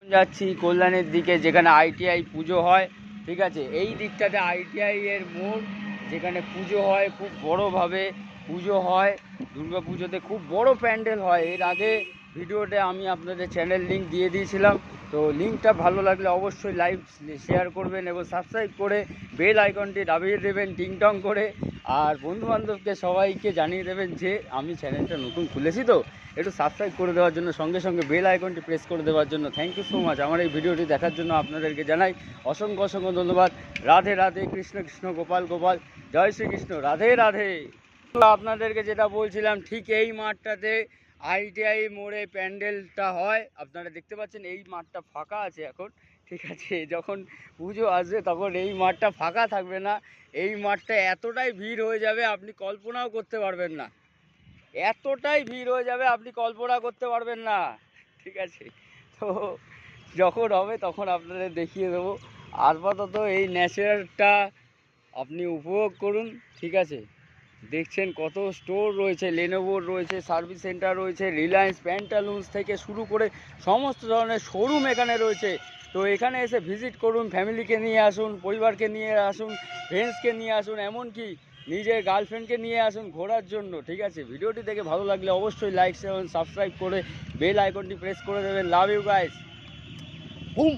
যাচ্ছি কল্যাণের দিকে, যেখানে আইটিআই পুজো হয়। ঠিক আছে, এই দিকটাতে আইটিআই এর মোড়, যেখানে পুজো হয়, খুব বড়োভাবে পুজো হয়। দুর্গা পুজোতে খুব বড় প্যান্ডেল হয়। এর আগে ভিডিওতে আমি আপনাদের চ্যানেল লিঙ্ক দিয়ে দিয়েছিলাম। তো লিঙ্কটা ভালো লাগলে অবশ্যই লাইভ শেয়ার করবেন এবং সাবস্ক্রাইব করে বেল আইকনটি দাবিয়ে দেবেন টিংটং করে। আর বন্ধুবান্ধবকে সবাইকে জানিয়ে দেবেন যে আমি চ্যানেলটা নতুন খুলেছি, তো একটু সাবস্ক্রাইব করে দেওয়ার জন্য, সঙ্গে সঙ্গে বেল আইকনটি প্রেস করে দেওয়ার জন্য। Thank you so much. আমার এই ভিডিওটি দেখার জন্য আপনাদেরকে জানাই অসংখ্য অসংখ্য ধন্যবাদ। রাধে রাধে, কৃষ্ণ কৃষ্ণ, গোপাল গোপাল, জয় শ্রীকৃষ্ণ, রাধে রাধে। আপনাদেরকে যেটা বলছিলাম, ঠিক এই মাঠটাতে আইটিআই মোড়ে প্যান্ডেলটা হয়। আপনারা দেখতে পাচ্ছেন এই মাঠটা ফাঁকা আছে এখন। ঠিক আছে, যখন পুজো আসবে তখন এই মাঠটা ফাঁকা থাকবে না। এই মাঠটা এতটাই ভিড় হয়ে যাবে আপনি কল্পনাও করতে পারবেন না। এতটাই ভিড় হয়ে যাবে আপনি কল্পনা করতে পারবেন না। ঠিক আছে, তো যখন হবে তখন আপনাদের দেখিয়ে দেবো। আপাতত এই ন্যাচারালটা আপনি উপভোগ করুন। ঠিক আছে, দেখছেন কত স্টোর রয়েছে, লেনোভোর রয়েছে, সার্ভিস সেন্টার রয়েছে, রিলায়েন্স, প্যান্টালুন্স থেকে শুরু করে সমস্ত ধরনের শোরুম এখানে রয়েছে। তো এখানে এসে ভিজিট করুন, ফ্যামিলিকে নিয়ে আসুন, পরিবারকে নিয়ে আসুন, ফ্রেন্ডসকে নিয়ে আসুন, এমনকি নিজের গার্লফ্রেন্ডকে নিয়ে আসুন ঘোরার জন্য। ঠিক আছে, ভিডিওটি দেখে ভালো লাগলে অবশ্যই লাইক শেয়ার সাবস্ক্রাইব করে বেল আইকনটি প্রেস করে দেবেন। Love you guys, broom.